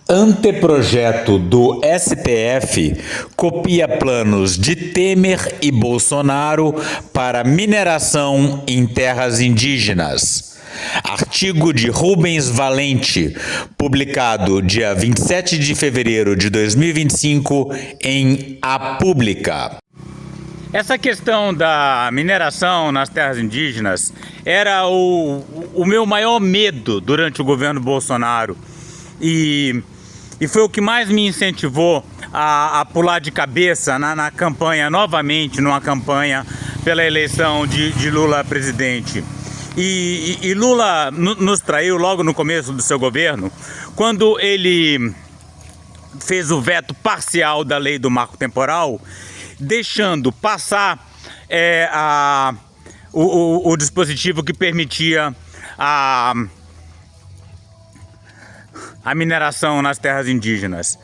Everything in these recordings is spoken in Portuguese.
Anteprojeto do STF copia planos de Temer e Bolsonaro para mineração em terras indígenas. Artigo de Rubens Valente, publicado dia 27 de fevereiro de 2025 em A Pública. Essa questão da mineração nas terras indígenas era o meu maior medo durante o governo Bolsonaro. E foi o que mais me incentivou a pular de cabeça na campanha, novamente numa campanha pela eleição de Lula presidente. E Lula nos traiu logo no começo do seu governo, quando ele fez o veto parcial da lei do marco temporal, deixando passar o dispositivo que permitia a mineração nas terras indígenas.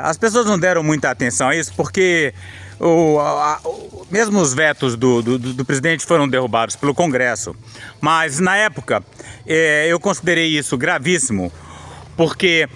As pessoas não deram muita atenção a isso porque mesmo os vetos do presidente foram derrubados pelo Congresso. Mas na época eu considerei isso gravíssimo porque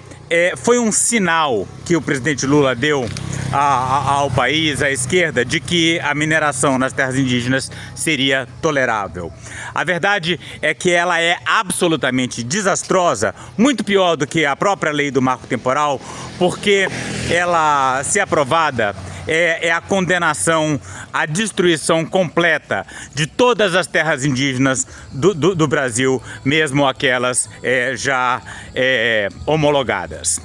foi um sinal que o presidente Lula deu ao país, à esquerda, de que a mineração nas terras indígenas seria tolerável. A verdade é que ela é absolutamente desastrosa, muito pior do que a própria lei do marco temporal, porque ela, se aprovada, é a condenação à destruição completa de todas as terras indígenas do Brasil, mesmo aquelas já homologadas.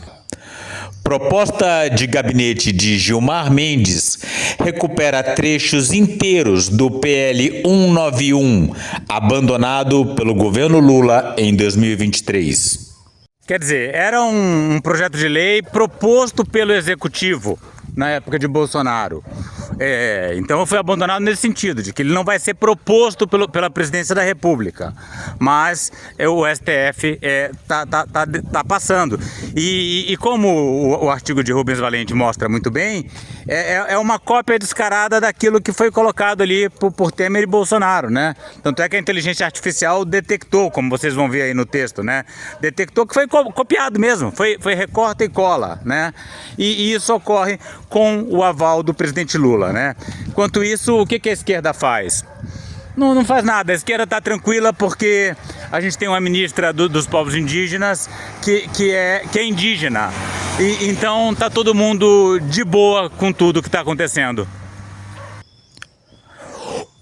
Proposta de gabinete de Gilmar Mendes recupera trechos inteiros do PL 191, abandonado pelo governo Lula em 2023. Quer dizer, era um projeto de lei proposto pelo Executivo na época de Bolsonaro. Então foi abandonado nesse sentido, de que ele não vai ser proposto pela Presidência da República, mas o STF tá passando. E como o artigo de Rubens Valente mostra muito bem, é uma cópia descarada daquilo que foi colocado ali por Temer e Bolsonaro, né? Tanto é que a inteligência artificial detectou, como vocês vão ver aí no texto, né? Detectou que foi copiado mesmo, foi recorta e cola, né? E isso ocorre com o aval do presidente Lula, né? Enquanto isso, o que a esquerda faz? Não faz nada, a esquerda está tranquila porque a gente tem uma ministra dos povos indígenas que é indígena. E então tá todo mundo de boa com tudo que está acontecendo.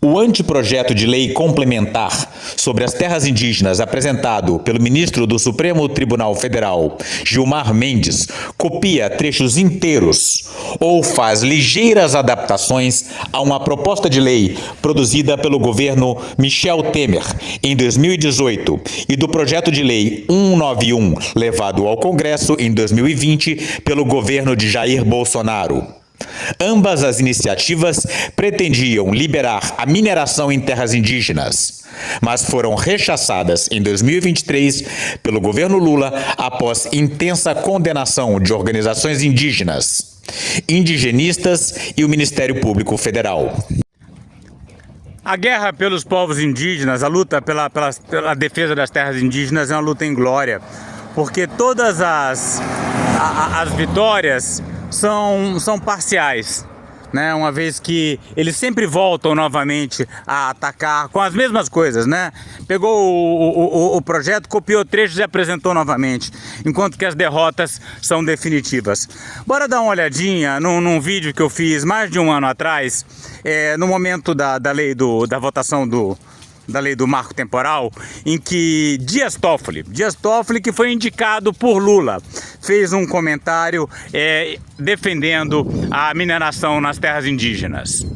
O anteprojeto de lei complementar sobre as terras indígenas apresentado pelo ministro do Supremo Tribunal Federal, Gilmar Mendes, copia trechos inteiros ou faz ligeiras adaptações a uma proposta de lei produzida pelo governo Michel Temer em 2018 e do projeto de lei 191 levado ao Congresso em 2020 pelo governo de Jair Bolsonaro. Ambas as iniciativas pretendiam liberar a mineração em terras indígenas, mas foram rechaçadas em 2023 pelo governo Lula após intensa condenação de organizações indígenas, indigenistas e o Ministério Público Federal. A guerra pelos povos indígenas, a luta pela defesa das terras indígenas é uma luta inglória, porque todas as vitórias são parciais, né? Uma vez que eles sempre voltam novamente a atacar com as mesmas coisas, né? Pegou o projeto, copiou trechos e apresentou novamente, enquanto que as derrotas são definitivas. Bora dar uma olhadinha num vídeo que eu fiz mais de um ano atrás, no momento da votação da lei do marco temporal, em que Dias Toffoli, que foi indicado por Lula, fez um comentário defendendo a mineração nas terras indígenas.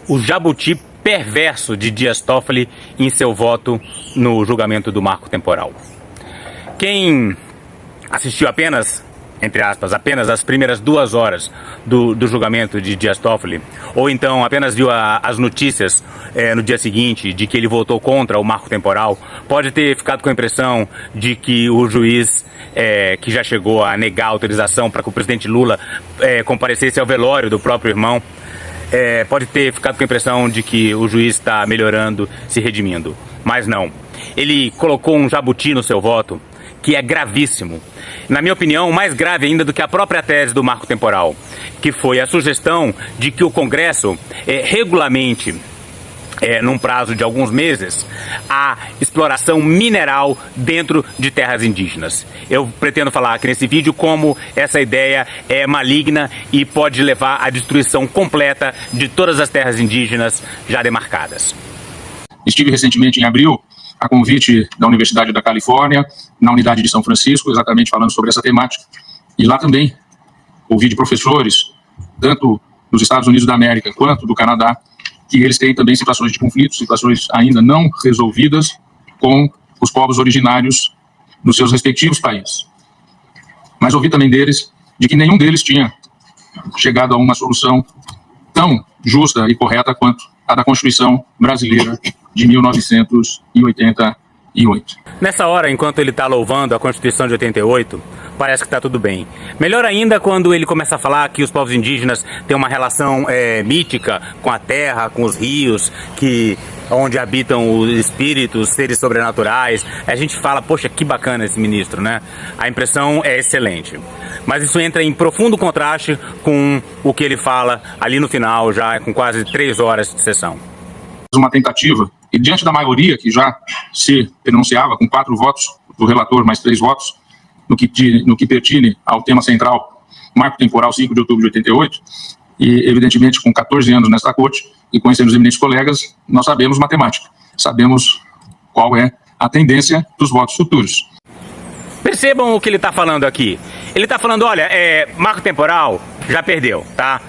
O jabuti perverso de Dias Toffoli em seu voto no julgamento do marco temporal. Quem assistiu apenas, entre aspas, apenas as primeiras 2 horas do julgamento de Dias Toffoli, ou então apenas viu as notícias no dia seguinte de que ele votou contra o marco temporal, pode ter ficado com a impressão de que o juiz que já chegou a negar a autorização para que o presidente Lula comparecesse ao velório do próprio irmão, pode ter ficado com a impressão de que o juiz está melhorando, se redimindo, mas não. Ele colocou um jabuti no seu voto que é gravíssimo. Na minha opinião, mais grave ainda do que a própria tese do marco temporal, que foi a sugestão de que o Congresso regulamente, num prazo de alguns meses, a exploração mineral dentro de terras indígenas. Eu pretendo falar aqui nesse vídeo como essa ideia é maligna e pode levar à destruição completa de todas as terras indígenas já demarcadas. Estive recentemente em abril, a convite da Universidade da Califórnia, na unidade de São Francisco, exatamente falando sobre essa temática. E lá também ouvi de professores, tanto dos Estados Unidos da América quanto do Canadá, que eles têm também situações de conflito, situações ainda não resolvidas com os povos originários dos seus respectivos países. Mas ouvi também deles de que nenhum deles tinha chegado a uma solução tão justa e correta quanto a da Constituição Brasileira de 1988. Nessa hora, enquanto ele está louvando a Constituição de 88, parece que está tudo bem. Melhor ainda quando ele começa a falar que os povos indígenas têm uma relação mítica com a terra, com os rios, onde habitam os espíritos, seres sobrenaturais. A gente fala, poxa, que bacana esse ministro, né? A impressão é excelente. Mas isso entra em profundo contraste com o que ele fala ali no final, já com quase 3 horas de sessão. Uma tentativa, e diante da maioria que já se pronunciava, com 4 votos do relator, mais 3 votos, no que pertine ao tema central, marco temporal 5 de outubro de 88, e evidentemente com 14 anos nesta corte, e conhecendo os eminentes colegas, nós sabemos matemática, sabemos qual é a tendência dos votos futuros. Percebam o que ele está falando aqui. Ele está falando, olha, marco temporal já perdeu, tá?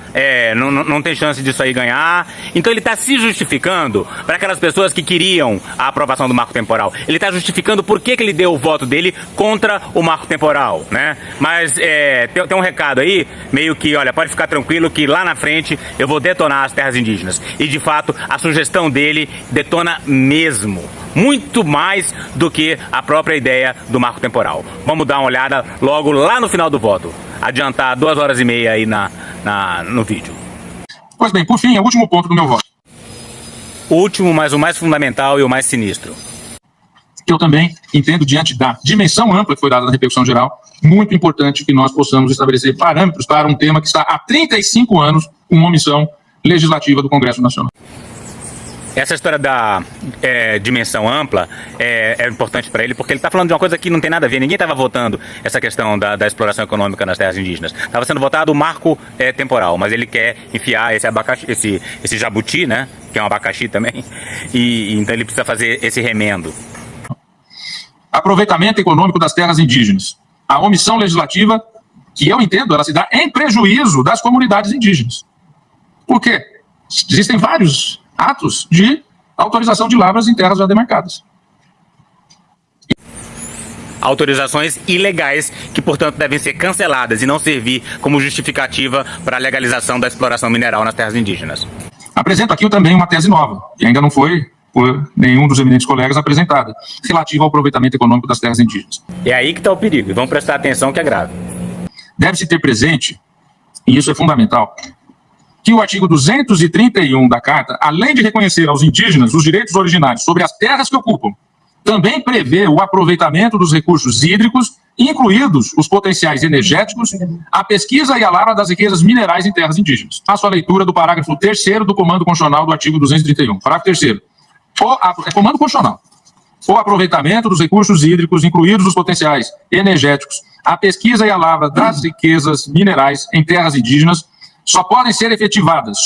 Não tem chance disso aí ganhar. Então ele está se justificando para aquelas pessoas que queriam a aprovação do marco temporal. Ele está justificando por que ele deu o voto dele contra o marco temporal, né? Mas tem um recado aí, meio que, olha, pode ficar tranquilo que lá na frente eu vou detonar as terras indígenas. E de fato, a sugestão dele detona mesmo. Muito mais do que a própria ideia do marco temporal. Vamos dar uma olhada logo lá no final do voto. Adiantar 2 horas e meia aí no vídeo. Pois bem, por fim, é o último ponto do meu voto. O último, mas o mais fundamental e o mais sinistro. Eu também entendo, diante da dimensão ampla que foi dada na repercussão geral, muito importante que nós possamos estabelecer parâmetros para um tema que está há 35 anos com uma omissão legislativa do Congresso Nacional. Essa história da dimensão ampla é importante para ele, porque ele está falando de uma coisa que não tem nada a ver. Ninguém estava votando essa questão da exploração econômica nas terras indígenas. Estava sendo votado o marco temporal, mas ele quer enfiar esse abacaxi, esse jabuti, né, que é um abacaxi também, e então ele precisa fazer esse remendo. Aproveitamento econômico das terras indígenas. A omissão legislativa, que eu entendo, ela se dá em prejuízo das comunidades indígenas. Por quê? Existem vários atos de autorização de lavras em terras já demarcadas. Autorizações ilegais que, portanto, devem ser canceladas e não servir como justificativa para a legalização da exploração mineral nas terras indígenas. Apresento aqui também uma tese nova, que ainda não foi por nenhum dos eminentes colegas apresentada, relativa ao aproveitamento econômico das terras indígenas. É aí que está o perigo, e vamos prestar atenção que é grave. Deve-se ter presente, e isso é fundamental, que o artigo 231 da Carta, além de reconhecer aos indígenas os direitos originários sobre as terras que ocupam, também prevê o aproveitamento dos recursos hídricos, incluídos os potenciais energéticos, a pesquisa e a lavra das riquezas minerais em terras indígenas. Faço a leitura do parágrafo 3º do Comando Constitucional do artigo 231. Parágrafo 3º. Comando Constitucional. O aproveitamento dos recursos hídricos, incluídos os potenciais energéticos, a pesquisa e a lavra das riquezas minerais em terras indígenas, só podem ser efetivadas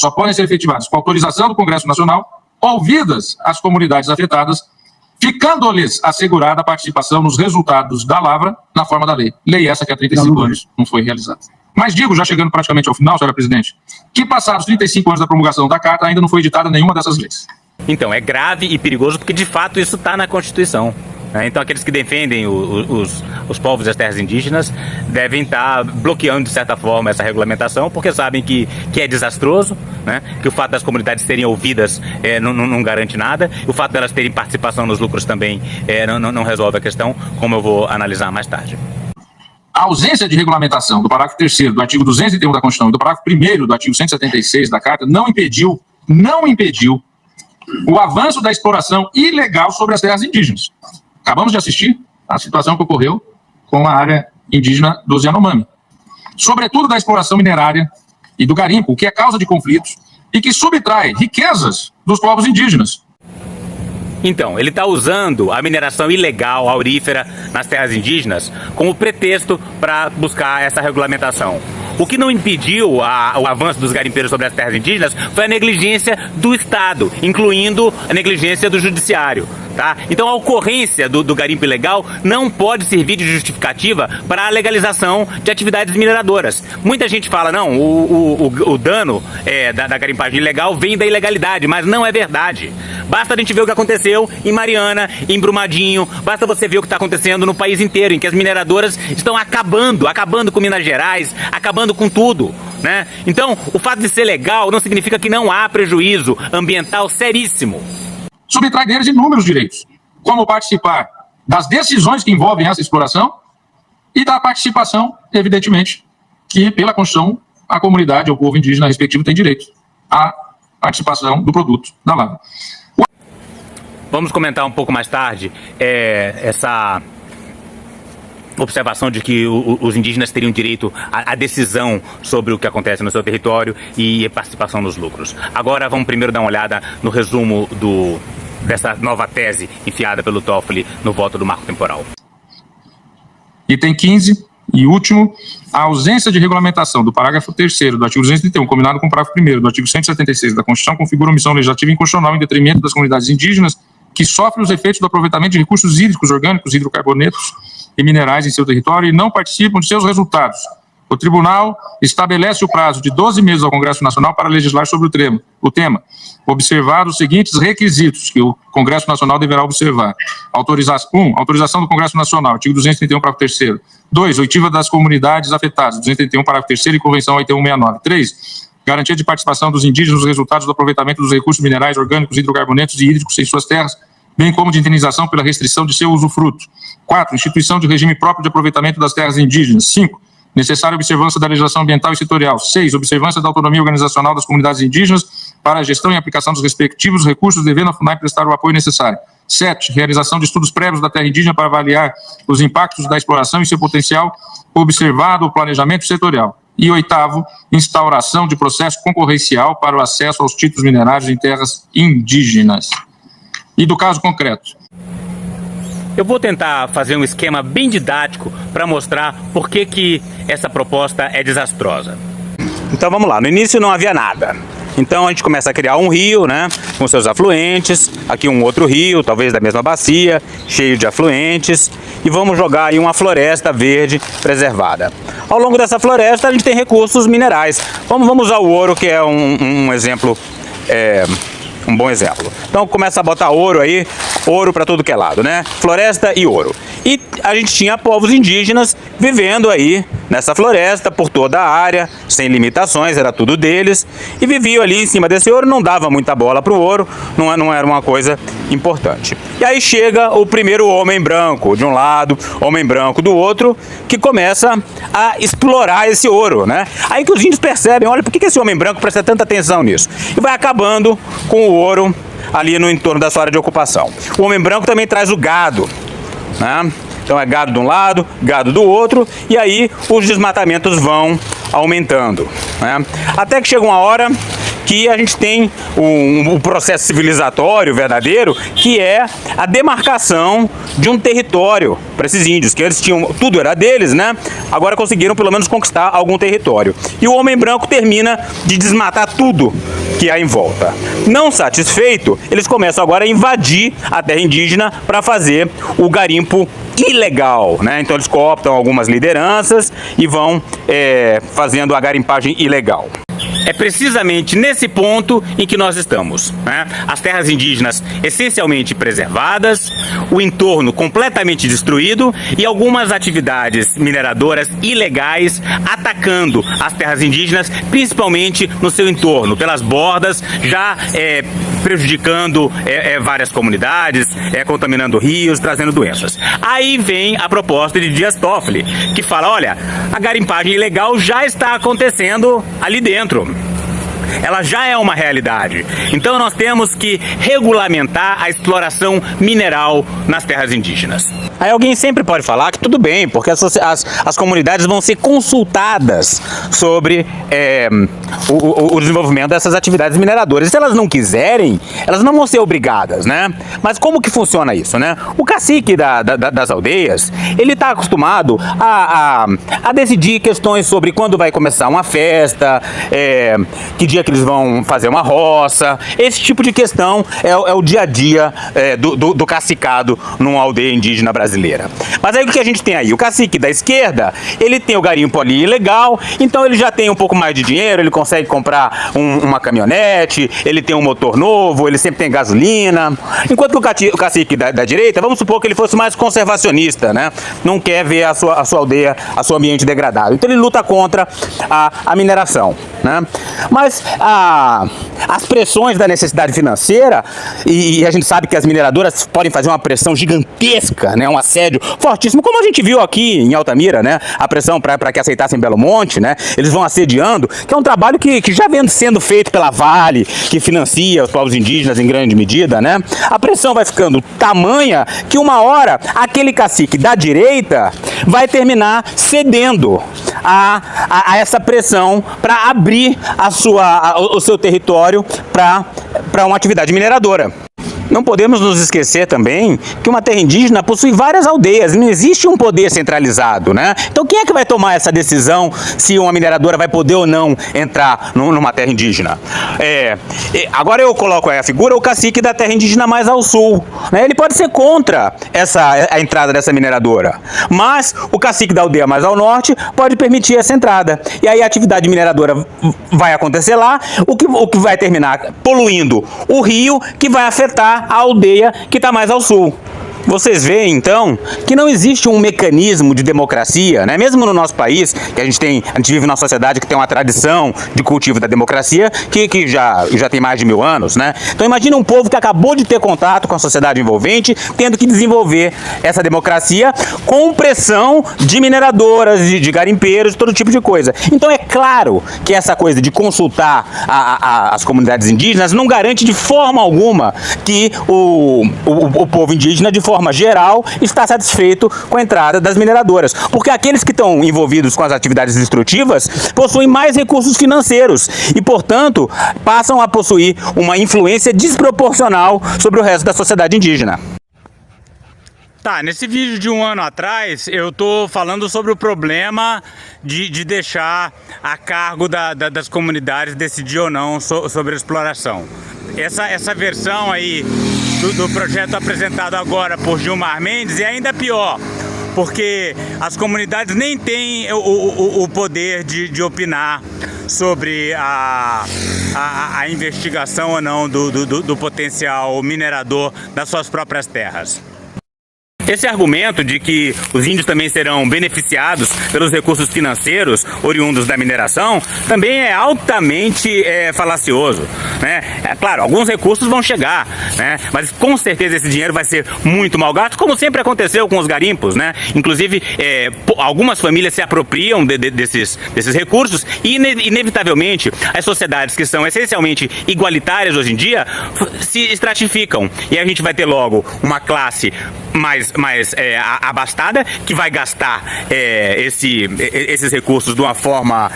com autorização do Congresso Nacional, ouvidas as comunidades afetadas, ficando-lhes assegurada a participação nos resultados da lavra na forma da lei. Lei essa que há 35 anos não foi realizada. Mas digo, já chegando praticamente ao final, senhora presidente, que passados 35 anos da promulgação da Carta, ainda não foi editada nenhuma dessas leis. Então, é grave e perigoso porque, de fato, isso está na Constituição. Então, aqueles que defendem os povos das terras indígenas devem estar bloqueando, de certa forma, essa regulamentação, porque sabem que é desastroso, né? Que o fato das comunidades serem ouvidas não garante nada, e o fato delas terem participação nos lucros também não resolve a questão, como eu vou analisar mais tarde. A ausência de regulamentação do parágrafo 3º do artigo 231 da Constituição e do parágrafo 1º do artigo 176 da Carta não impediu o avanço da exploração ilegal sobre as terras indígenas. Acabamos de assistir à situação que ocorreu com a área indígena dos Yanomami. Sobretudo da exploração minerária e do garimpo, que é causa de conflitos e que subtrai riquezas dos povos indígenas. Então, ele está usando a mineração ilegal, aurífera, nas terras indígenas como pretexto para buscar essa regulamentação. O que não impediu o avanço dos garimpeiros sobre as terras indígenas foi a negligência do Estado, incluindo a negligência do Judiciário. Tá? Então a ocorrência do garimpo ilegal não pode servir de justificativa para a legalização de atividades mineradoras. Muita gente fala, não, o dano da garimpagem ilegal vem da ilegalidade, mas não é verdade. Basta a gente ver o que aconteceu em Mariana, em Brumadinho, basta você ver o que está acontecendo no país inteiro, em que as mineradoras estão acabando com Minas Gerais, acabando com tudo. Né? Então, o fato de ser legal não significa que não há prejuízo ambiental seríssimo. Subtrai deles inúmeros direitos, como participar das decisões que envolvem essa exploração e da participação, evidentemente, que pela Constituição a comunidade, o povo indígena respectivo tem direito à participação do produto da lava. Vamos comentar um pouco mais tarde essa observação de que os indígenas teriam direito à decisão sobre o que acontece no seu território e a participação nos lucros. Agora vamos primeiro dar uma olhada no resumo dessa nova tese enfiada pelo Toffoli no voto do marco temporal. Item 15 e último, a ausência de regulamentação do parágrafo 3º do artigo 231, combinado com o parágrafo 1º do artigo 176 da Constituição, configura omissão legislativa inconstitucional em detrimento das comunidades indígenas que sofrem os efeitos do aproveitamento de recursos hídricos, orgânicos, hidrocarbonetos e minerais em seu território e não participam de seus resultados. O Tribunal estabelece o prazo de 12 meses ao Congresso Nacional para legislar sobre o tema, observar os seguintes requisitos que o Congresso Nacional deverá observar. Autorização do Congresso Nacional, artigo 231, parágrafo 3º. 2. Oitiva das comunidades afetadas, 231, parágrafo 3º e Convenção 8169. 3. Garantia de participação dos indígenas nos resultados do aproveitamento dos recursos minerais, orgânicos, hidrocarbonetos e hídricos em suas terras, bem como de indenização pela restrição de seu usufruto. 4. Instituição de regime próprio de aproveitamento das terras indígenas. 5. Necessária observância da legislação ambiental e setorial. 6. Observância da autonomia organizacional das comunidades indígenas para a gestão e aplicação dos respectivos recursos, devendo a FUNAI prestar o apoio necessário. 7. Realização de estudos prévios da terra indígena para avaliar os impactos da exploração e seu potencial, observado o planejamento setorial. E 8. Instauração de processo concorrencial para o acesso aos títulos minerários em terras indígenas. E do caso concreto. Eu vou tentar fazer um esquema bem didático para mostrar por que essa proposta é desastrosa. Então vamos lá, no início não havia nada. Então a gente começa a criar um rio, né, com seus afluentes, aqui um outro rio, talvez da mesma bacia, cheio de afluentes, e vamos jogar aí uma floresta verde preservada. Ao longo dessa floresta a gente tem recursos minerais. Vamos usar o ouro, que é um exemplo, um bom exemplo. Então começa a botar ouro aí, ouro para tudo que é lado, né? Floresta e ouro. E a gente tinha povos indígenas vivendo aí nessa floresta, por toda a área, sem limitações, era tudo deles, e viviam ali em cima desse ouro, não dava muita bola para o ouro, não era uma coisa importante. E aí chega o primeiro homem branco de um lado, homem branco do outro, que começa a explorar esse ouro, né? Aí que os índios percebem, olha, por que esse homem branco presta tanta atenção nisso? E vai acabando com o ouro ali no entorno da sua área de ocupação. O homem branco também traz o gado, né? Então é gado de um lado, gado do outro, e aí os desmatamentos vão aumentando, né? Até que chega uma hora que a gente tem um processo civilizatório verdadeiro, que é a demarcação de um território para esses índios, que eles tinham, tudo era deles, né? Agora conseguiram pelo menos conquistar algum território. E o homem branco termina de desmatar tudo que há em volta. Não satisfeito, eles começam agora a invadir a terra indígena para fazer o garimpo ilegal, né? Então eles cooptam algumas lideranças e vão fazendo a garimpagem ilegal. É precisamente nesse ponto em que nós estamos, né? As terras indígenas essencialmente preservadas, o entorno completamente destruído e algumas atividades mineradoras ilegais atacando as terras indígenas, principalmente no seu entorno, pelas bordas, já prejudicando várias comunidades, contaminando rios, trazendo doenças. Aí vem a proposta de Dias Toffoli, que fala, olha, a garimpagem ilegal já está acontecendo ali dentro. Ela já é uma realidade. Então nós temos que regulamentar a exploração mineral nas terras indígenas. Aí alguém sempre pode falar que tudo bem, porque as comunidades vão ser consultadas sobre o desenvolvimento dessas atividades mineradoras. E se elas não quiserem, elas não vão ser obrigadas, né? Mas como que funciona isso, né? O cacique das aldeias, ele está acostumado a decidir questões sobre quando vai começar uma festa, que dia que eles vão fazer uma roça. Esse tipo de questão é o dia a dia do cacicado numa aldeia indígena brasileira. Mas aí o que a gente tem aí? O cacique da esquerda, ele tem o garimpo ali ilegal, então ele já tem um pouco mais de dinheiro, ele consegue comprar uma caminhonete, ele tem um motor novo, ele sempre tem gasolina. Enquanto que o cacique da direita, vamos supor que ele fosse mais conservacionista, né? Não quer ver a sua aldeia, a seu ambiente degradado. Então ele luta contra a mineração, né? Mas as pressões da necessidade financeira, e a gente sabe que as mineradoras podem fazer uma pressão gigantesca, né? Um assédio fortíssimo, como a gente viu aqui em Altamira, né? A pressão para que aceitassem Belo Monte, né? Eles vão assediando, que é um trabalho que já vem sendo feito pela Vale, que financia os povos indígenas em grande medida, né? A pressão vai ficando tamanha que uma hora aquele cacique da direita vai terminar cedendo a essa pressão para abrir o seu território para uma atividade mineradora. Não podemos nos esquecer também que uma terra indígena possui várias aldeias, não existe um poder centralizado, né? Então quem é que vai tomar essa decisão se uma mineradora vai poder ou não entrar numa terra indígena? Agora eu coloco aí a figura, o cacique da terra indígena mais ao sul, né? Ele pode ser contra a entrada dessa mineradora, mas o cacique da aldeia mais ao norte pode permitir essa entrada. E aí a atividade mineradora vai acontecer lá, o que vai terminar poluindo o rio, que vai afetar a aldeia que está mais ao sul. Vocês veem, então, que não existe um mecanismo de democracia, né? Mesmo no nosso país, que a gente vive numa sociedade que tem uma tradição de cultivo da democracia que já tem mais de 1000 anos, né? Então imagina um povo que acabou de ter contato com a sociedade envolvente, tendo que desenvolver essa democracia com pressão de mineradoras, de garimpeiros, todo tipo de coisa. Então é claro que essa coisa de consultar as comunidades indígenas não garante de forma alguma que o povo indígena, de forma geral, está satisfeito com a entrada das mineradoras, porque aqueles que estão envolvidos com as atividades destrutivas possuem mais recursos financeiros e, portanto, passam a possuir uma influência desproporcional sobre o resto da sociedade indígena. Tá, nesse vídeo de 1 ano atrás, eu tô falando sobre o problema de deixar a cargo das comunidades decidir ou não sobre a exploração. Essa versão aí do projeto apresentado agora por Gilmar Mendes é ainda pior, porque as comunidades nem têm o poder de opinar sobre a investigação ou não do potencial minerador das suas próprias terras. Esse argumento de que os índios também serão beneficiados pelos recursos financeiros oriundos da mineração também é altamente falacioso, né? Claro, alguns recursos vão chegar, né? Mas com certeza esse dinheiro vai ser muito mal gasto, como sempre aconteceu com os garimpos, né? Inclusive, algumas famílias se apropriam desses recursos e, inevitavelmente, as sociedades que são essencialmente igualitárias hoje em dia se estratificam. E a gente vai ter logo uma classe mais abastada, que vai gastar esses recursos de uma forma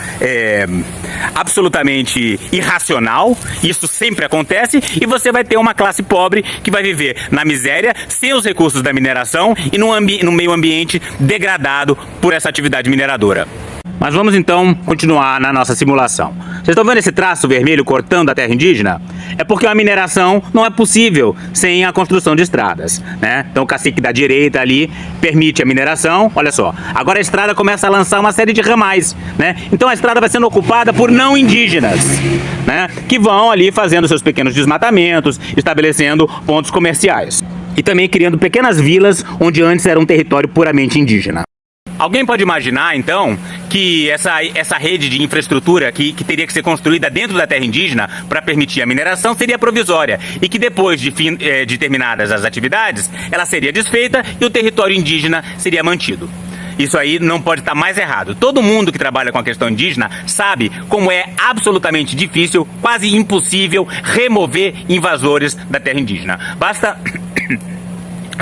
absolutamente irracional. Isso sempre acontece. E você vai ter uma classe pobre que vai viver na miséria, sem os recursos da mineração e num meio ambiente degradado por essa atividade mineradora. Mas vamos então continuar na nossa simulação. Vocês estão vendo esse traço vermelho cortando a terra indígena? É porque a mineração não é possível sem a construção de estradas, né? Então o cacique da direita ali permite a mineração. Olha só, agora a estrada começa a lançar uma série de ramais, né? Então a estrada vai sendo ocupada por não indígenas, né? Que vão ali fazendo seus pequenos desmatamentos, estabelecendo pontos comerciais e também criando pequenas vilas onde antes era um território puramente indígena. Alguém pode imaginar, então, que essa rede de infraestrutura que teria que ser construída dentro da terra indígena para permitir a mineração seria provisória e que depois de terminadas as atividades, ela seria desfeita e o território indígena seria mantido. Isso aí não pode estar mais errado. Todo mundo que trabalha com a questão indígena sabe como é absolutamente difícil, quase impossível, remover invasores da terra indígena. Basta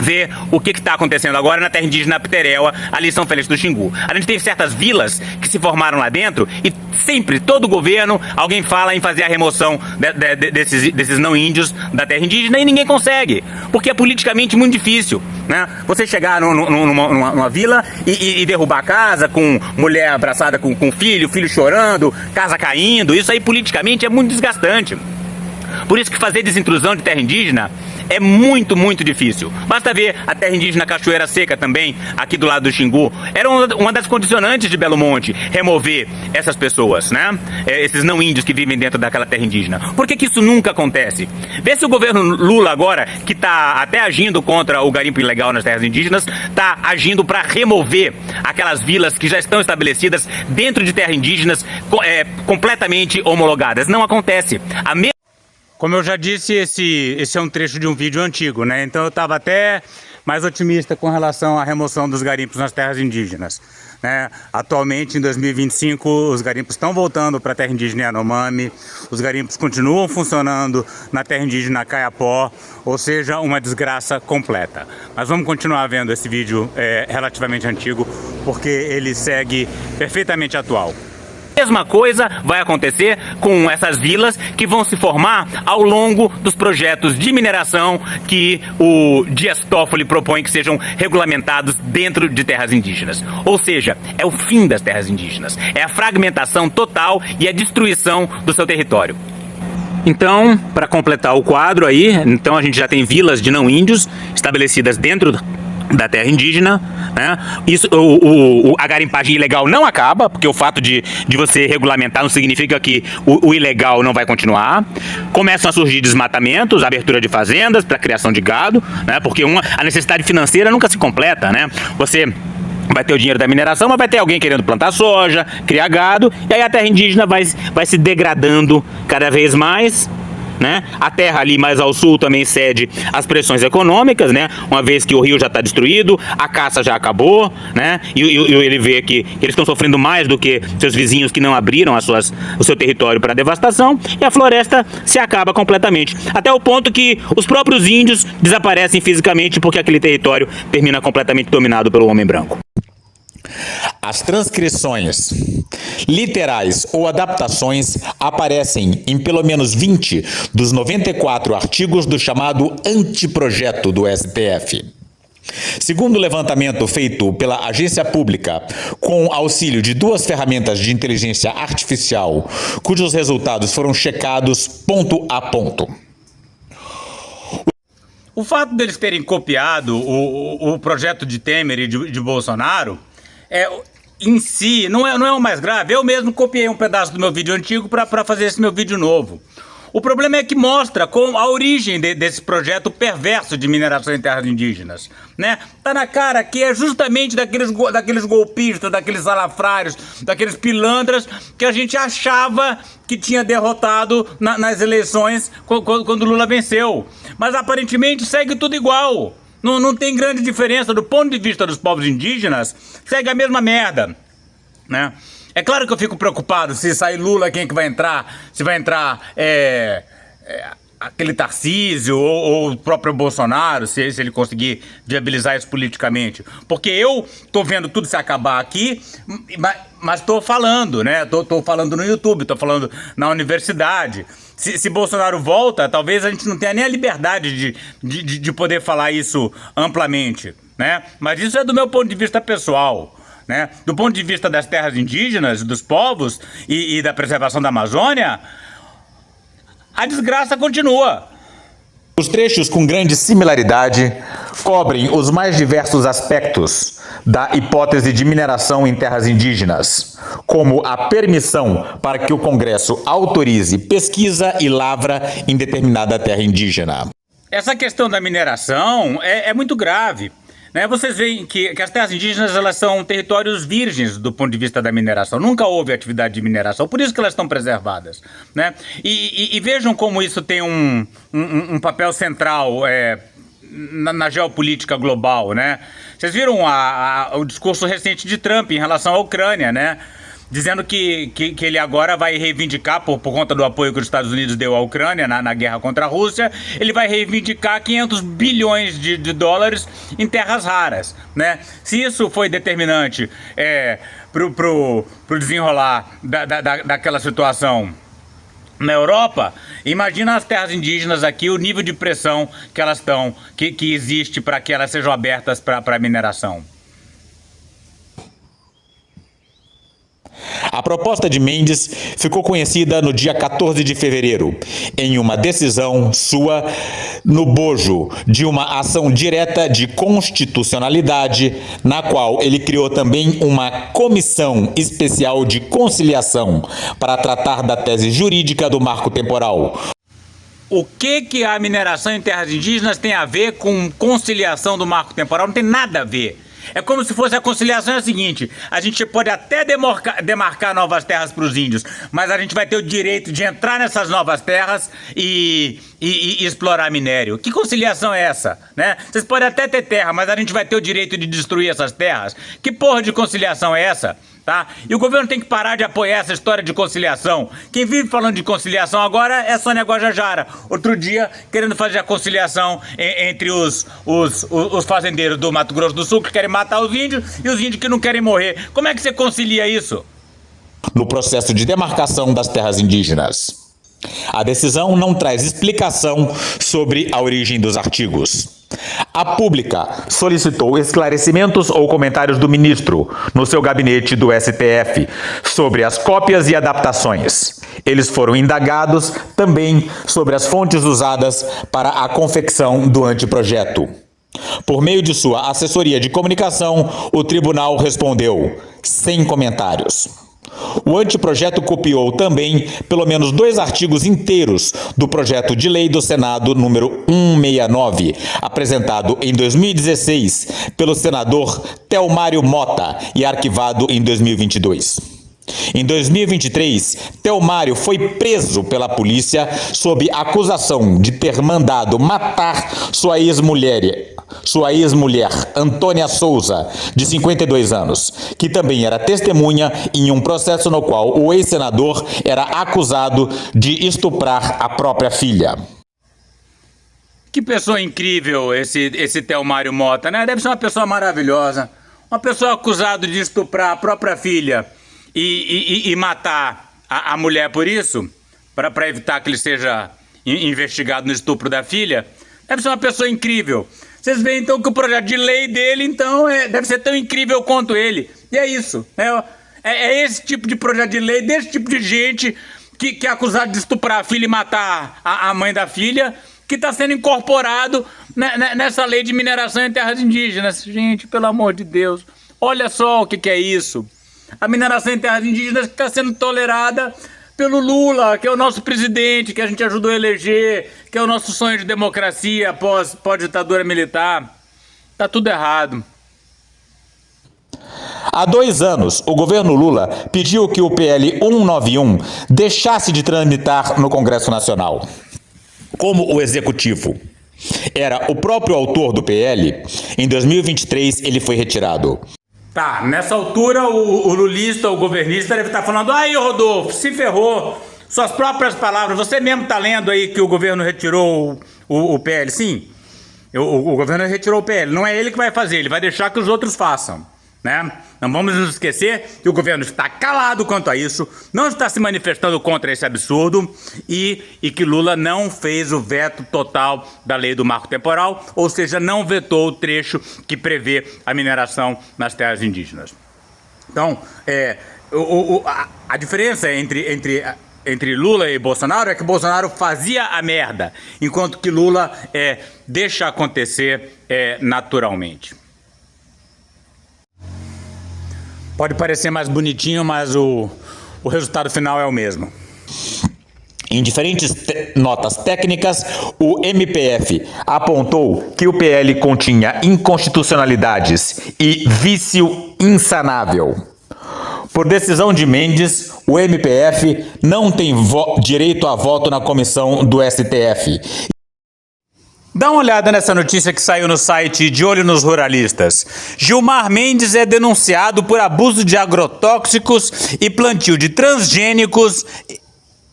ver o que está acontecendo agora na terra indígena Piteréua, ali em São Félix do Xingu. A gente tem certas vilas que se formaram lá dentro e sempre, todo governo, alguém fala em fazer a remoção desses não índios da terra indígena e ninguém consegue, porque é politicamente muito difícil, né? Você chegar numa vila e derrubar a casa com mulher abraçada com filho chorando, casa caindo, isso aí politicamente é muito desgastante. Por isso que fazer desintrusão de terra indígena é muito, muito difícil. Basta ver a terra indígena Cachoeira Seca também, aqui do lado do Xingu. Era uma das condicionantes de Belo Monte, remover essas pessoas, né? Esses não índios que vivem dentro daquela terra indígena. Por que isso nunca acontece? Vê se o governo Lula agora, que está até agindo contra o garimpo ilegal nas terras indígenas, está agindo para remover aquelas vilas que já estão estabelecidas dentro de terras indígenas completamente homologadas. Não acontece. Como eu já disse, esse é um trecho de um vídeo antigo, né? Então eu estava até mais otimista com relação à remoção dos garimpos nas terras indígenas, né? Atualmente, em 2025, os garimpos estão voltando para a terra indígena Yanomami, os garimpos continuam funcionando na terra indígena Kayapó, ou seja, uma desgraça completa. Mas vamos continuar vendo esse vídeo relativamente antigo, porque ele segue perfeitamente atual. A mesma coisa vai acontecer com essas vilas que vão se formar ao longo dos projetos de mineração que o Dias Toffoli propõe que sejam regulamentados dentro de terras indígenas. Ou seja, é o fim das terras indígenas, é a fragmentação total e a destruição do seu território. Então, para completar o quadro aí, então a gente já tem vilas de não índios estabelecidas dentro da terra indígena, né? Isso, a garimpagem ilegal não acaba, porque o fato de você regulamentar não significa que o ilegal não vai continuar. Começam a surgir desmatamentos, abertura de fazendas para criação de gado, né? Porque a necessidade financeira nunca se completa, né? Você vai ter o dinheiro da mineração, mas vai ter alguém querendo plantar soja, criar gado, e aí a terra indígena vai se degradando cada vez mais, né? A terra ali mais ao sul também cede às pressões econômicas, né? Uma vez que o rio já está destruído, a caça já acabou, né? E ele vê que eles estão sofrendo mais do que seus vizinhos que não abriram o seu território para devastação, e a floresta se acaba completamente, até o ponto que os próprios índios desaparecem fisicamente porque aquele território termina completamente dominado pelo homem branco. As transcrições literais ou adaptações aparecem em pelo menos 20 dos 94 artigos do chamado anteprojeto do STF. Segundo o levantamento feito pela agência pública, com auxílio de 2 ferramentas de inteligência artificial, cujos resultados foram checados ponto a ponto. O fato deles terem copiado o projeto de Temer e de Bolsonaro em si não é o mais grave. Eu mesmo copiei um pedaço do meu vídeo antigo para fazer esse meu vídeo novo. O problema é que mostra com a origem desse projeto perverso de mineração em terras indígenas, né? Tá na cara que é justamente daqueles golpistas, daqueles salafrários, daqueles pilantras que a gente achava que tinha derrotado nas eleições quando Lula venceu. Mas aparentemente segue tudo igual. Não tem grande diferença do ponto de vista dos povos indígenas, segue a mesma merda, né? É claro que eu fico preocupado se sair Lula, quem é que vai entrar? Se vai entrar aquele Tarcísio ou o próprio Bolsonaro, se ele conseguir viabilizar isso politicamente. Porque eu tô vendo tudo se acabar aqui, mas tô falando, né? Tô falando no YouTube, tô falando na universidade. Se Bolsonaro volta, talvez a gente não tenha nem a liberdade de poder falar isso amplamente, né? Mas isso é do meu ponto de vista pessoal, né? Do ponto de vista das terras indígenas, dos povos e da preservação da Amazônia, a desgraça continua. Os trechos com grande similaridade cobrem os mais diversos aspectos da hipótese de mineração em terras indígenas, como a permissão para que o Congresso autorize pesquisa e lavra em determinada terra indígena. Essa questão da mineração é muito grave. né, vocês veem que as terras indígenas elas são territórios virgens do ponto de vista da mineração. Nunca houve atividade de mineração, por isso que elas estão preservadas, né? E vejam como isso tem um papel central na geopolítica global, né? Vocês viram o discurso recente de Trump em relação à Ucrânia, né? Dizendo que ele agora vai reivindicar, por conta do apoio que os Estados Unidos deu à Ucrânia na guerra contra a Rússia, ele vai reivindicar 500 bilhões de dólares em terras raras, né? Se isso foi determinante pro desenrolar daquela situação na Europa, imagina as terras indígenas aqui, o nível de pressão que elas estão, que existe para que elas sejam abertas para mineração. A proposta de Mendes ficou conhecida no dia 14 de fevereiro, em uma decisão sua no bojo de uma ação direta de constitucionalidade, na qual ele criou também uma comissão especial de conciliação para tratar da tese jurídica do marco temporal. O que a mineração em terras indígenas tem a ver com conciliação do marco temporal? Não tem nada a ver. É como se fosse a conciliação é a seguinte: a gente pode até demarcar novas terras para os índios, mas a gente vai ter o direito de entrar nessas novas terras e explorar minério. Que conciliação é essa, né? Vocês podem até ter terra, mas a gente vai ter o direito de destruir essas terras? Que porra de conciliação é essa? Tá? E o governo tem que parar de apoiar essa história de conciliação. Quem vive falando de conciliação agora é Sônia Guajajara. Outro dia, querendo fazer a conciliação entre os fazendeiros do Mato Grosso do Sul que querem matar os índios e os índios que não querem morrer. Como é que você concilia isso? No processo de demarcação das terras indígenas. A decisão não traz explicação sobre a origem dos artigos. A Pública solicitou esclarecimentos ou comentários do ministro no seu gabinete do STF sobre as cópias e adaptações. Eles foram indagados também sobre as fontes usadas para a confecção do anteprojeto. Por meio de sua assessoria de comunicação, o tribunal respondeu sem comentários. O anteprojeto copiou também pelo menos 2 artigos inteiros do projeto de lei do Senado número 169, apresentado em 2016 pelo senador Telmário Mota e arquivado em 2022. Em 2023, Telmário foi preso pela polícia sob acusação de ter mandado matar sua ex-mulher, Antônia Souza, de 52 anos, que também era testemunha em um processo no qual o ex-senador era acusado de estuprar a própria filha. Que pessoa incrível esse Telmário Mota, né? Deve ser uma pessoa maravilhosa. Uma pessoa acusada de estuprar a própria filha e matar a mulher por isso, para evitar que ele seja investigado no estupro da filha. Deve ser uma pessoa incrível. Vocês veem então que o projeto de lei dele então deve ser tão incrível quanto ele. E é isso, né? É esse tipo de projeto de lei, desse tipo de gente que é acusado de estuprar a filha e matar a mãe da filha, que está sendo incorporado nessa lei de mineração em terras indígenas. Gente, pelo amor de Deus, olha só o que é isso. A mineração em terras indígenas que está sendo tolerada pelo Lula, que é o nosso presidente, que a gente ajudou a eleger, que é o nosso sonho de democracia pós-ditadura militar. Tá tudo errado. Há 2 anos, o governo Lula pediu que o PL 191 deixasse de tramitar no Congresso Nacional. Como o Executivo era o próprio autor do PL, em 2023 ele foi retirado. Tá, nessa altura o lulista, o governista deve estar falando: aí, Rodolfo, se ferrou. Suas próprias palavras, você mesmo está lendo aí que o governo retirou o PL. Sim, o governo retirou o PL, não é ele que vai fazer, ele vai deixar que os outros façam, né? Não vamos nos esquecer que o governo está calado quanto a isso, não está se manifestando contra esse absurdo e que Lula não fez o veto total da lei do marco temporal, ou seja, não vetou o trecho que prevê a mineração nas terras indígenas. Então, a diferença entre Lula e Bolsonaro é que Bolsonaro fazia a merda, enquanto que Lula deixa acontecer naturalmente. Pode parecer mais bonitinho, mas o resultado final é o mesmo. Em diferentes notas técnicas, o MPF apontou que o PL continha inconstitucionalidades e vício insanável. Por decisão de Mendes, o MPF não tem direito a voto na comissão do STF. Dá uma olhada nessa notícia que saiu no site De Olho nos Ruralistas. Gilmar Mendes é denunciado por abuso de agrotóxicos e plantio de transgênicos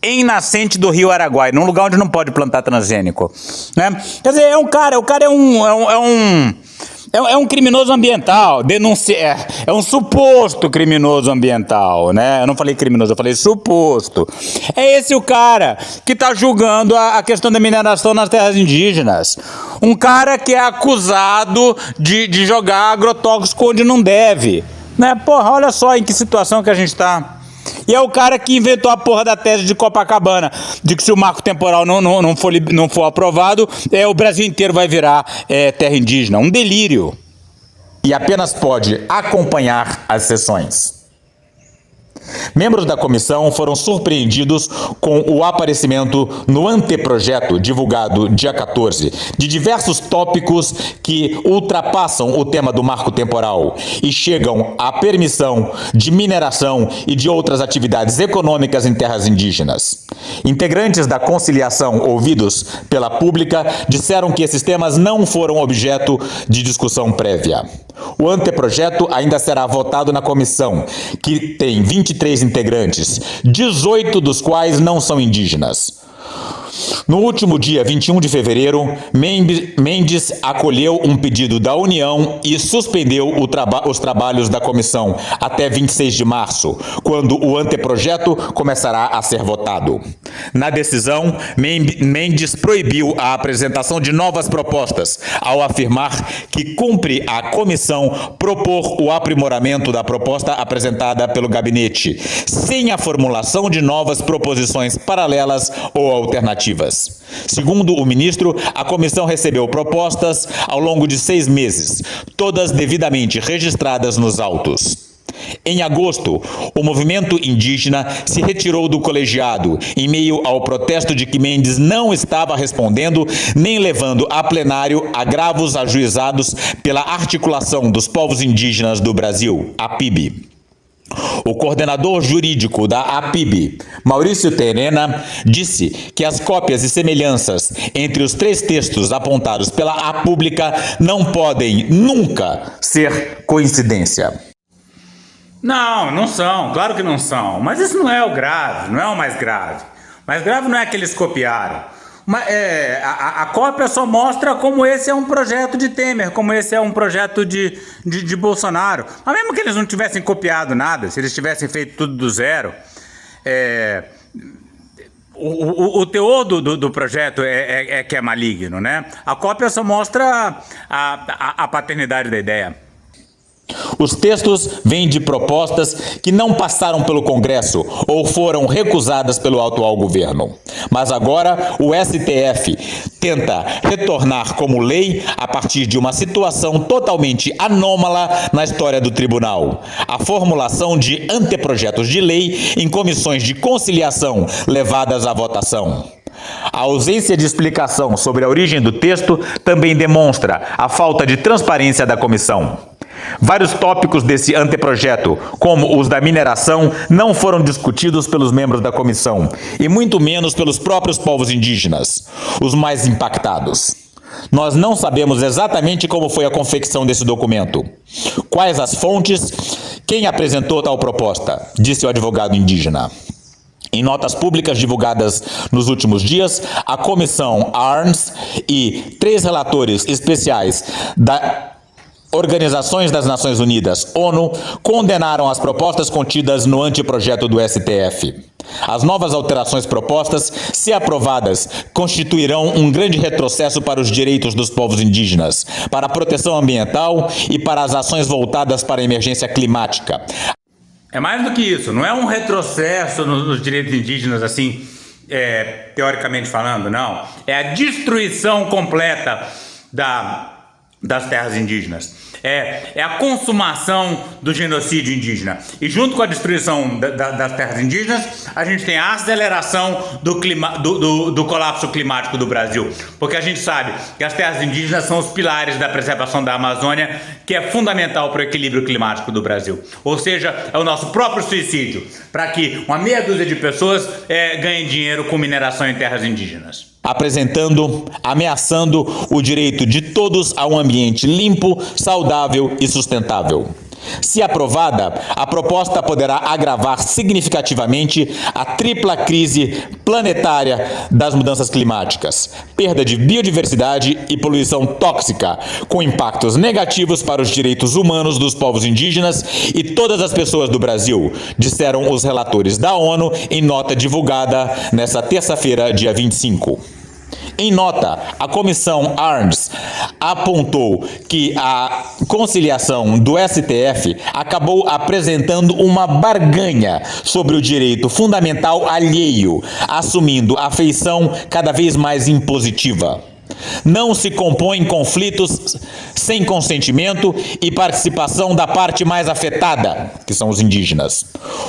em nascente do Rio Araguaia, num lugar onde não pode plantar transgênico, né? Quer dizer, o cara é um criminoso ambiental, é um suposto criminoso ambiental, né? Eu não falei criminoso, eu falei suposto. É esse o cara que está julgando a questão da mineração nas terras indígenas. Um cara que é acusado de jogar agrotóxico onde não deve, né? Porra, olha só em que situação que a gente está. E é o cara que inventou a porra da tese de Copacabana, de que se o marco temporal não for aprovado, o Brasil inteiro vai virar terra indígena. Um delírio. E apenas pode acompanhar as sessões. Membros da comissão foram surpreendidos com o aparecimento no anteprojeto, divulgado dia 14, de diversos tópicos que ultrapassam o tema do marco temporal e chegam à permissão de mineração e de outras atividades econômicas em terras indígenas. Integrantes da conciliação ouvidos pela pública disseram que esses temas não foram objeto de discussão prévia. O anteprojeto ainda será votado na comissão, que tem 23 integrantes, 18 dos quais não são indígenas. No último dia 21 de fevereiro, Mendes acolheu um pedido da União e suspendeu os trabalhos da comissão até 26 de março, quando o anteprojeto começará a ser votado. Na decisão, Mendes proibiu a apresentação de novas propostas, ao afirmar que cumpre à comissão propor o aprimoramento da proposta apresentada pelo gabinete, sem a formulação de novas proposições paralelas ou alternativas. Segundo o ministro, a comissão recebeu propostas ao longo de 6 meses, todas devidamente registradas nos autos. Em agosto, o movimento indígena se retirou do colegiado em meio ao protesto de que Mendes não estava respondendo nem levando a plenário agravos ajuizados pela Articulação dos Povos Indígenas do Brasil, APIB. O coordenador jurídico da APIB, Maurício Terena, disse que as cópias e semelhanças entre os 3 textos apontados pela Apública não podem nunca ser coincidência. Não são, claro que não são. Mas isso não é o grave, não é o mais grave. O mais grave não é que eles copiaram. A cópia só mostra como esse é um projeto de Temer, como esse é um projeto de Bolsonaro. Mas mesmo que eles não tivessem copiado nada, se eles tivessem feito tudo do zero, o teor do projeto é que é maligno, né? A cópia só mostra a paternidade da ideia. Os textos vêm de propostas que não passaram pelo Congresso ou foram recusadas pelo atual governo. Mas agora o STF tenta retornar como lei a partir de uma situação totalmente anômala na história do tribunal: a formulação de anteprojetos de lei em comissões de conciliação levadas à votação. A ausência de explicação sobre a origem do texto também demonstra a falta de transparência da comissão. Vários tópicos desse anteprojeto, como os da mineração, não foram discutidos pelos membros da comissão, e muito menos pelos próprios povos indígenas, os mais impactados. Nós não sabemos exatamente como foi a confecção desse documento. Quais as fontes? Quem apresentou tal proposta? Disse o advogado indígena. Em notas públicas divulgadas nos últimos dias, a comissão ARNS e 3 relatores especiais da Organizações das Nações Unidas, ONU, condenaram as propostas contidas no anteprojeto do STF. As novas alterações propostas, se aprovadas, constituirão um grande retrocesso para os direitos dos povos indígenas, para a proteção ambiental e para as ações voltadas para a emergência climática. É mais do que isso, não é um retrocesso nos direitos indígenas, assim, teoricamente falando, não. É a destruição completa da das terras indígenas. É a consumação do genocídio indígena. E junto com a destruição das terras indígenas, a gente tem a aceleração do colapso climático do Brasil. Porque a gente sabe que as terras indígenas são os pilares da preservação da Amazônia, que é fundamental para o equilíbrio climático do Brasil. Ou seja, é o nosso próprio suicídio, para que uma meia dúzia de pessoas ganhem dinheiro com mineração em terras indígenas. Ameaçando o direito de todos a um ambiente limpo, saudável e sustentável. Se aprovada, a proposta poderá agravar significativamente a tripla crise planetária das mudanças climáticas, perda de biodiversidade e poluição tóxica, com impactos negativos para os direitos humanos dos povos indígenas e todas as pessoas do Brasil, disseram os relatores da ONU em nota divulgada nesta terça-feira, dia 25. Em nota, a Comissão ARMS apontou que a conciliação do STF acabou apresentando uma barganha sobre o direito fundamental alheio, assumindo a feição cada vez mais impositiva. Não se compõem conflitos sem consentimento e participação da parte mais afetada, que são os indígenas.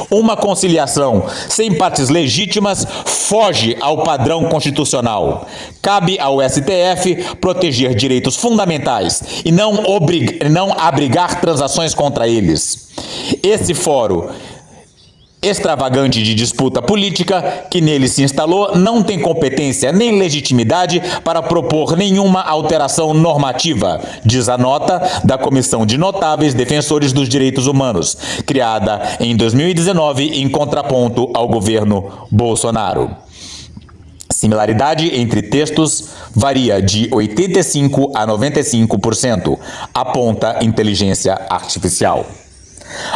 Uma conciliação sem partes legítimas foge ao padrão constitucional. Cabe ao STF proteger direitos fundamentais e não abrigar transações contra eles. Esse fórum extravagante de disputa política que nele se instalou não tem competência nem legitimidade para propor nenhuma alteração normativa, diz a nota da Comissão de Notáveis Defensores dos Direitos Humanos, criada em 2019 em contraponto ao governo Bolsonaro. Similaridade entre textos varia de 85% a 95%, aponta inteligência artificial.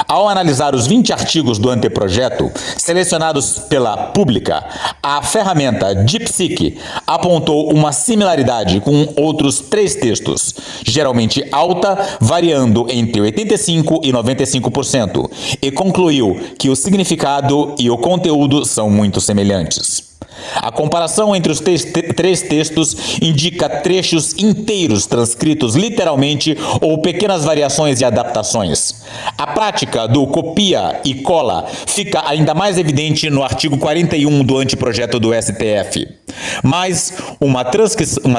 Ao analisar os 20 artigos do anteprojeto, selecionados pela Pública, a ferramenta DeepSeek apontou uma similaridade com outros 3 textos, geralmente alta, variando entre 85% e 95%, e concluiu que o significado e o conteúdo são muito semelhantes. A comparação entre os 3 textos indica trechos inteiros transcritos literalmente ou pequenas variações e adaptações. A prática do copia e cola fica ainda mais evidente no artigo 41 do anteprojeto do STF. Mas uma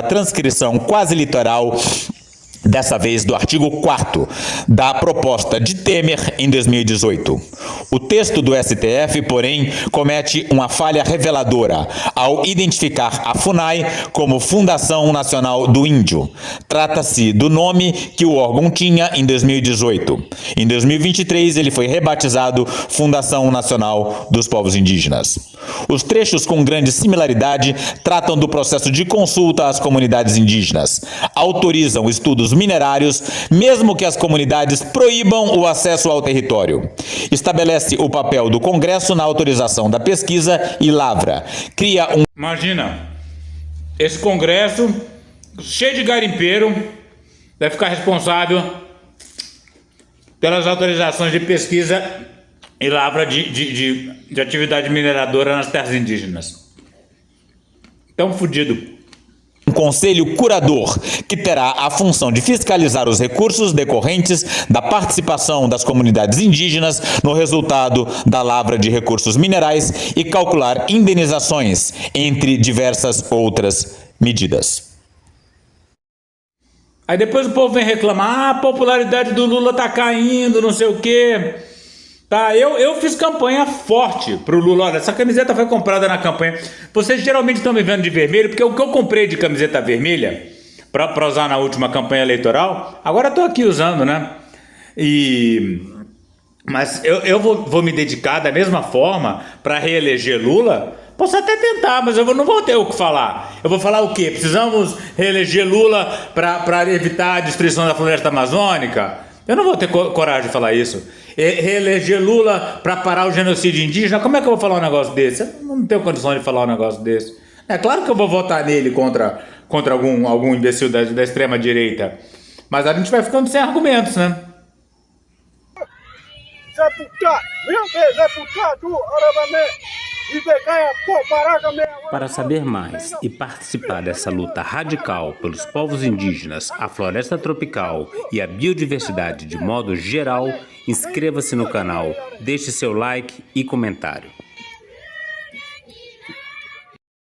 transcrição quase literal, dessa vez do artigo 4º da proposta de Temer em 2018. O texto do STF, porém, comete uma falha reveladora ao identificar a FUNAI como Fundação Nacional do Índio. Trata-se do nome que o órgão tinha em 2018. Em 2023, ele foi rebatizado Fundação Nacional dos Povos Indígenas. Os trechos com grande similaridade tratam do processo de consulta às comunidades indígenas, autorizam estudos minerários, mesmo que as comunidades proíbam o acesso ao território. Estabelece o papel do Congresso na autorização da pesquisa e lavra. Cria um... Imagina, esse Congresso cheio de garimpeiro vai ficar responsável pelas autorizações de pesquisa e lavra de atividade mineradora nas terras indígenas. Tão fodido. Um conselho curador que terá a função de fiscalizar os recursos decorrentes da participação das comunidades indígenas no resultado da lavra de recursos minerais e calcular indenizações, entre diversas outras medidas. Aí depois o povo vem reclamar, a popularidade do Lula tá caindo, não sei o quê. Tá, eu fiz campanha forte pro Lula. Olha, essa camiseta foi comprada na campanha. Vocês geralmente estão me vendo de vermelho, porque o que eu comprei de camiseta vermelha para usar na última campanha eleitoral, agora eu tô aqui usando, né? Mas eu vou me dedicar da mesma forma para reeleger Lula. Posso até tentar, mas eu não vou ter o que falar. Eu vou falar o quê? Precisamos reeleger Lula para evitar a destruição da floresta amazônica? Eu não vou ter coragem de falar isso. Reeleger Lula para parar o genocídio indígena? Como é que eu vou falar um negócio desse? Eu não tenho condição de falar um negócio desse. É claro que eu vou votar nele contra algum imbecil da extrema direita. Mas a gente vai ficando sem argumentos, né? Para saber mais e participar dessa luta radical pelos povos indígenas, a floresta tropical e a biodiversidade de modo geral, inscreva-se no canal, deixe seu like e comentário.